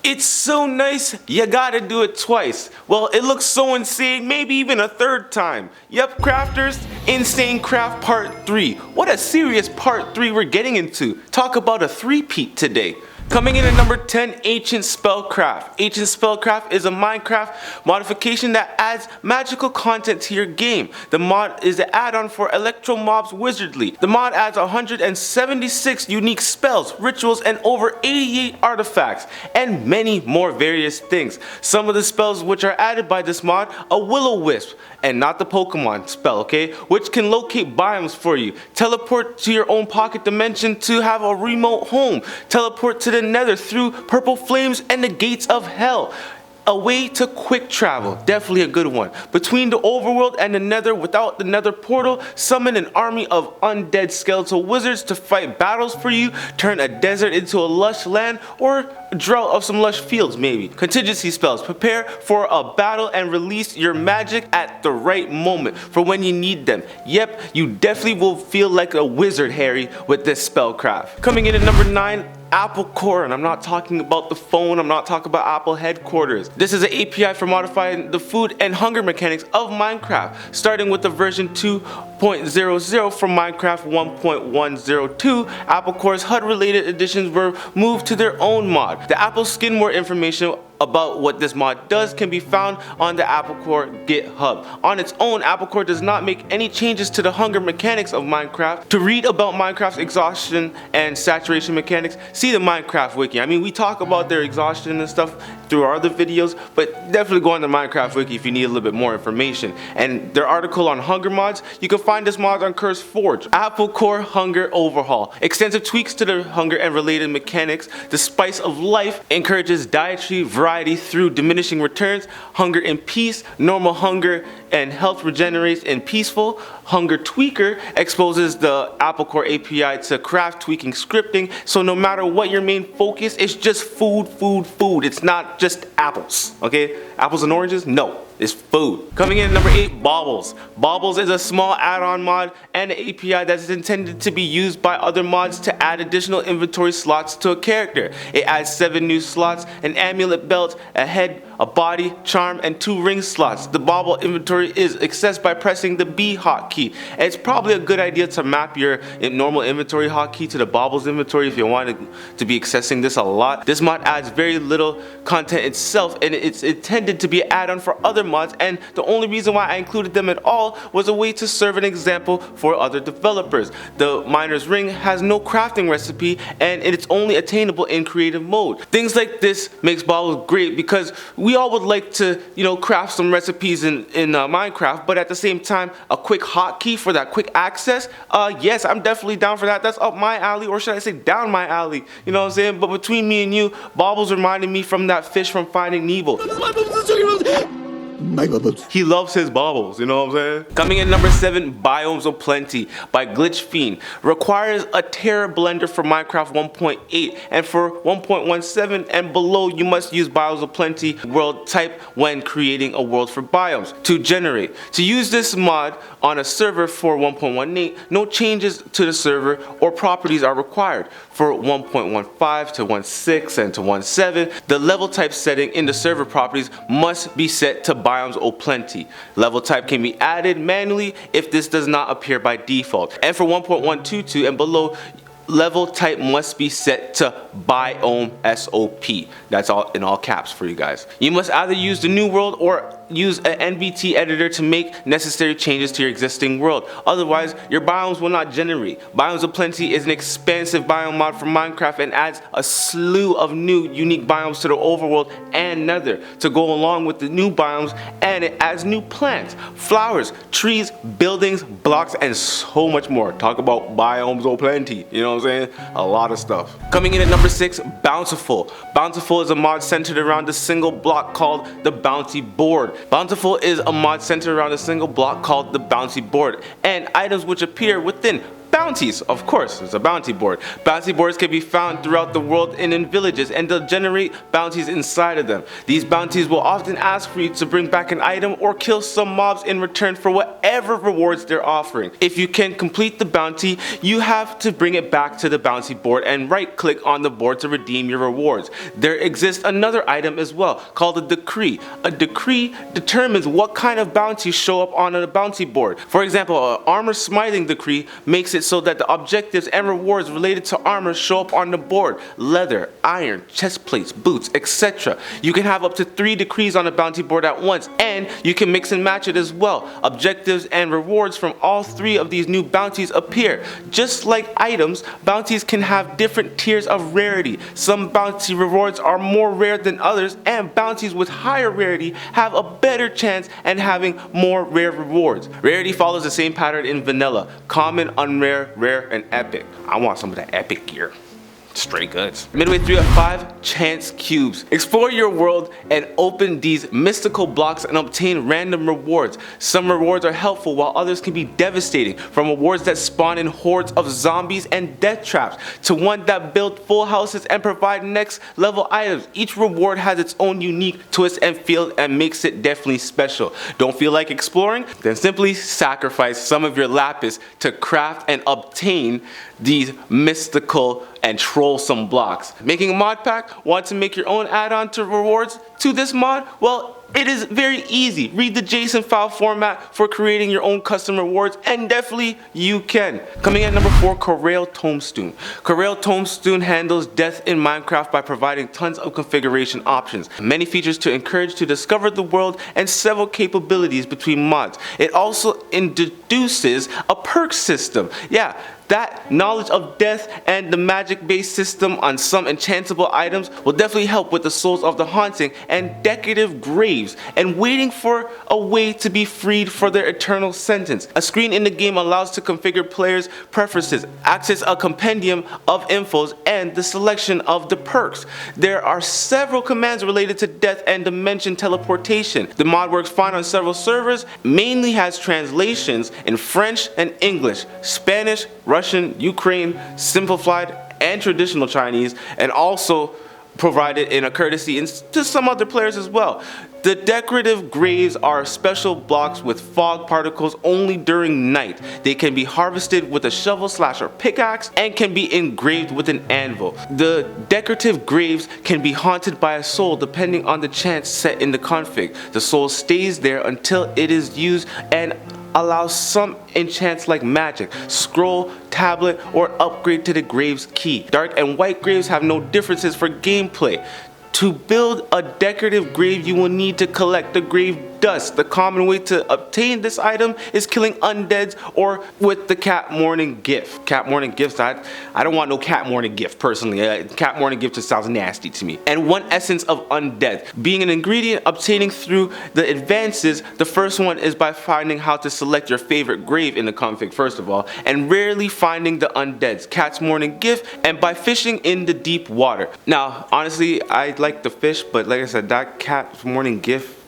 It's so nice, you gotta do it twice. Well, it looks so insane, maybe even a third time. Yep, crafters, Insane Craft Part 3. What a serious Part 3 we're getting into. Talk about a three-peat today. Coming in at number 10, Ancient Spellcraft. Ancient Spellcraft is a Minecraft modification that adds magical content to your game. The mod is an add-on for Electro Mob's Wizardly. The mod adds 176 unique spells, rituals, and over 88 artifacts, and many more various things. Some of the spells which are added by this mod, a Will-O-Wisp, and not the Pokemon spell, okay, which can locate biomes for you, teleport to your own pocket dimension to have a remote home, teleport to the Nether through purple flames and the gates of hell. A way to quick travel, definitely a good one. Between the overworld and the Nether without the Nether portal, summon an army of undead skeletal wizards to fight battles for you, turn a desert into a lush land, or a drought of some lush fields maybe. Contingency spells, prepare for a battle and release your magic at the right moment for when you need them. Yep, you definitely will feel like a wizard, Harry, with this spellcraft. Coming in at number 9, Apple Core, and I'm not talking about the phone, I'm not talking about Apple headquarters. This is an API for modifying the food and hunger mechanics of Minecraft, starting with the version 2.00 from Minecraft 1.102. Apple Core's HUD related additions were moved to their own mod. The Apple Skin more information about what this mod does can be found on the Apple Core GitHub. On its own, Apple Core does not make any changes to the hunger mechanics of Minecraft. To read about Minecraft's exhaustion and saturation mechanics, see the Minecraft wiki. I mean, we talk about their exhaustion and stuff through our other videos, but definitely go on the Minecraft wiki if you need a little bit more information. And their article on hunger mods, you can find this mod on Curse Forge. Apple Core Hunger Overhaul. Extensive tweaks to the hunger and related mechanics. The Spice of Life encourages dietary variety through diminishing returns. Hunger in Peace, normal hunger and health regenerates in peaceful. Hunger Tweaker exposes the Apple Core API to craft tweaking scripting, so no matter what your main focus, it's just food, food, food. It's not just apples, okay? Apples and oranges? No. It's food. Coming in at number 8, Baubles. Baubles is a small add-on mod and an API that is intended to be used by other mods to add additional inventory slots to a character. It adds 7 new slots, an amulet belt, a head, a body, charm, and 2 ring slots. The Bauble inventory is accessed by pressing the B hotkey. And it's probably a good idea to map your normal inventory hotkey to the Baubles inventory if you want to be accessing this a lot. This mod adds very little content itself, and it's intended to be an add-on for other mods, and the only reason why I included them at all was a way to serve an example for other developers. The Miner's Ring has no crafting recipe, and it's only attainable in creative mode. Things like this makes Baubles great because we all would like to, craft some recipes in Minecraft, but at the same time, a quick hotkey for that quick access, yes, I'm definitely down for that. That's up my alley, or should I say down my alley, you know what I'm saying? But between me and you, Baubles reminded me from that fish from Finding Nemo. My bubbles. He loves his baubles, you know what I'm saying? Coming in number 7, Biomes of Plenty by Glitch Fiend. Requires a Terra blender for Minecraft 1.8, and for 1.17 and below you must use Biomes of Plenty world type when creating a world for biomes to generate. To use this mod on a server for 1.18, no changes to the server or properties are required. For 1.15 to 1.6 and to 1.7, the level type setting in the server properties must be set to Biomes of Plenty. Level type can be added manually if this does not appear by default. And for 1.122 and below, level type must be set to Biome SOP. That's all in all caps for you guys. You must either use the new world or use an NBT editor to make necessary changes to your existing world. Otherwise, your biomes will not generate. Biomes of Plenty is an expansive biome mod for Minecraft and adds a slew of new unique biomes to the overworld and Nether to go along with the new biomes, and it adds new plants, flowers, trees, buildings, blocks, and so much more. Talk about Biomes of Plenty, you know what I'm saying? A lot of stuff. Coming in at number 6, Bountiful. Bountiful is a mod centered around a single block called the Bounty Board. Bountiful is a mod centered around a single block called the Bounty Board, and items which appear within Bounties, of course, there's a bounty board. Bounty boards can be found throughout the world and in villages, and they'll generate bounties inside of them. These bounties will often ask for you to bring back an item or kill some mobs in return for whatever rewards they're offering. If you can complete the bounty, you have to bring it back to the bounty board and right click on the board to redeem your rewards. There exists another item as well called a decree. A decree determines what kind of bounties show up on a bounty board. For example, an armor smiting decree makes it so that the objectives and rewards related to armor show up on the board. Leather, iron, chest plates, boots, etc. You can have up to 3 decrees on a bounty board at once, and you can mix and match it as well. Objectives and rewards from all 3 of these new bounties appear. Just like items, bounties can have different tiers of rarity. Some bounty rewards are more rare than others, and bounties with higher rarity have a better chance at having more rare rewards. Rarity follows the same pattern in vanilla: common, unrare, rare, and epic. I want some of that epic gear. Straight goods. Midway through at 5, chance cubes. Explore your world and open these mystical blocks and obtain random rewards. Some rewards are helpful while others can be devastating, from rewards that spawn in hordes of zombies and death traps to one that build full houses and provide next level items. Each reward has its own unique twist and feel and makes it definitely special. Don't feel like exploring? Then simply sacrifice some of your lapis to craft and obtain these mystical and troll some blocks. Making a mod pack? Want to make your own add-on to rewards to this mod? Well, it is very easy. Read the JSON file format for creating your own custom rewards, and definitely you can. Coming at number 4, CORRIL Tombstone. CORRIL Tombstone handles death in Minecraft by providing tons of configuration options, many features to encourage to discover the world, and several capabilities between mods. It also introduces a perk system. Yeah, that knowledge of death and the magic based system on some enchantable items will definitely help with the souls of the haunting and decorative graves and waiting for a way to be freed for their eternal sentence. A screen in the game allows to configure players' preferences, access a compendium of infos, and the selection of the perks. There are several commands related to death and dimension teleportation. The mod works fine on several servers, mainly has translations in French and English, Spanish, Russian, Ukraine, simplified, and traditional Chinese, and also provided in a courtesy to some other players as well. The decorative graves are special blocks with fog particles only during night. They can be harvested with a shovel or pickaxe and can be engraved with an anvil. The decorative graves can be haunted by a soul depending on the chance set in the config. The soul stays there until it is used and allows some enchants like magic, scroll, tablet, or upgrade to the grave's key. Dark and white graves have no differences for gameplay. To build a decorative grave, you will need to collect the grave dust. The common way to obtain this item is killing undeads or with the cat mourning gift. Cat mourning gifts, I don't want no cat mourning gift personally. Cat mourning gift just sounds nasty to me. And one essence of undead. Being an ingredient obtaining through the advances, the first one is by finding how to select your favorite grave in the config first of all, and rarely finding the undeads, cat's mourning gift, and by fishing in the deep water. Now, honestly, I like the fish, but like I said, that cat mourning gift,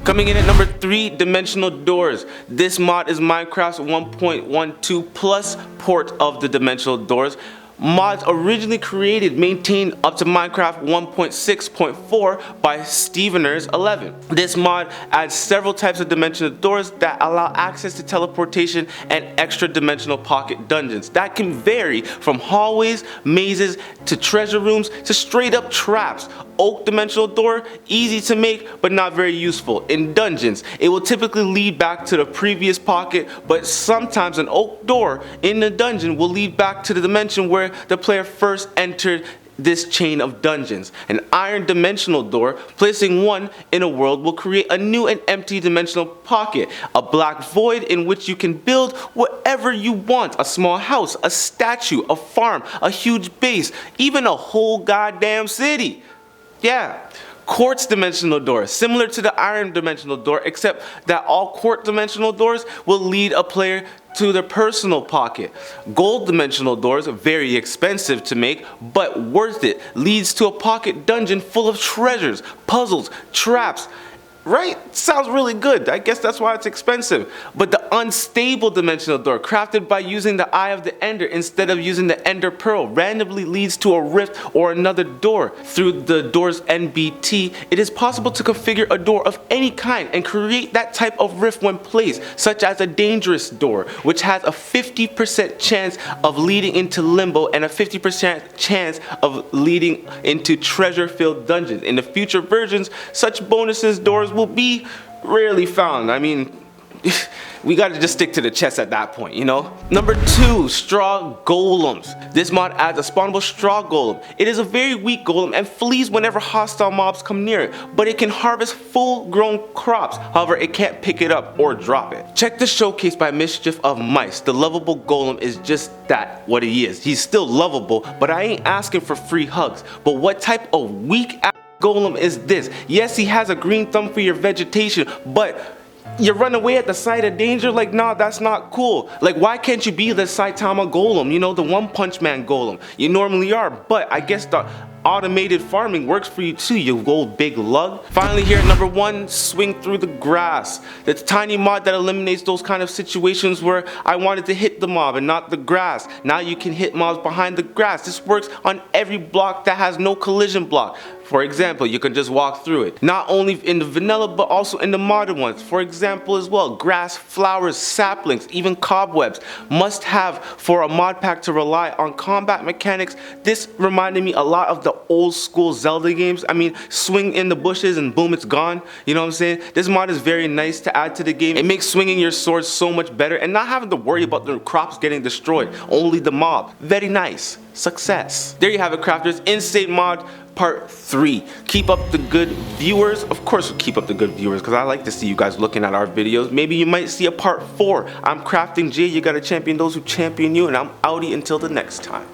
Coming in at number 3, dimensional doors. This mod is Minecraft's 1.12 plus port of the dimensional doors. Mods originally created, maintained up to Minecraft 1.6.4 by Steveners11. This mod adds several types of dimensional doors that allow access to teleportation and extra dimensional pocket dungeons that can vary from hallways, mazes, to treasure rooms, to straight up traps. Oak dimensional door, easy to make but not very useful. In dungeons, it will typically lead back to the previous pocket, but sometimes an oak door in the dungeon will lead back to the dimension where the player first entered this chain of dungeons. An iron dimensional door, placing one in a world will create a new and empty dimensional pocket, a black void in which you can build whatever you want. A small house, a statue, a farm, a huge base, even a whole goddamn city. Yeah. Quartz dimensional door, similar to the iron dimensional door, except that all quartz dimensional doors will lead a player to their personal pocket. Gold dimensional doors, very expensive to make, but worth it, leads to a pocket dungeon full of treasures, puzzles, traps, Right? Sounds really good. I guess that's why it's expensive. But the unstable dimensional door, crafted by using the Eye of the Ender instead of using the Ender Pearl, randomly leads to a rift or another door. Through the door's NBT, it is possible to configure a door of any kind and create that type of rift when placed, such as a dangerous door, which has a 50% chance of leading into limbo and a 50% chance of leading into treasure-filled dungeons. In the future versions, such bonuses doors will be rarely found. I mean, we gotta just stick to the chest at that point, you know? Number 2, straw golems. This mod adds a spawnable straw golem. It is a very weak golem and flees whenever hostile mobs come near it, but it can harvest full-grown crops. However, it can't pick it up or drop it. Check the showcase by Mischief of Mice. The lovable golem is just that, what he is. He's still lovable, but I ain't asking for free hugs. But what type of weak golem is this? Yes, he has a green thumb for your vegetation, but you run away at the sight of danger? Like, nah, that's not cool. Like, why can't you be the Saitama golem, you know, the One Punch Man golem? You normally are, but I guess the automated farming works for you too, you old big lug. Finally here at number 1, swing through the grass. It's a tiny mod that eliminates those kind of situations where I wanted to hit the mob and not the grass. Now you can hit mobs behind the grass. This works on every block that has no collision block. For example, you can just walk through it. Not only in the vanilla, but also in the modern ones. For example as well, grass, flowers, saplings, even cobwebs. Must have for a mod pack to rely on combat mechanics. This reminded me a lot of the old school Zelda games. I mean, swing in the bushes and boom, it's gone. You know what I'm saying? This mod is very nice to add to the game. It makes swinging your sword so much better and not having to worry about the crops getting destroyed. Only the mob. Very nice. Success. There you have it, crafters. Insane mod part 3. Keep up the good viewers. Of course we'll keep up the good viewers because I like to see you guys looking at our videos. Maybe you might see a part 4. I'm Crafting J. You gotta champion those who champion you, and I'm outie until the next time.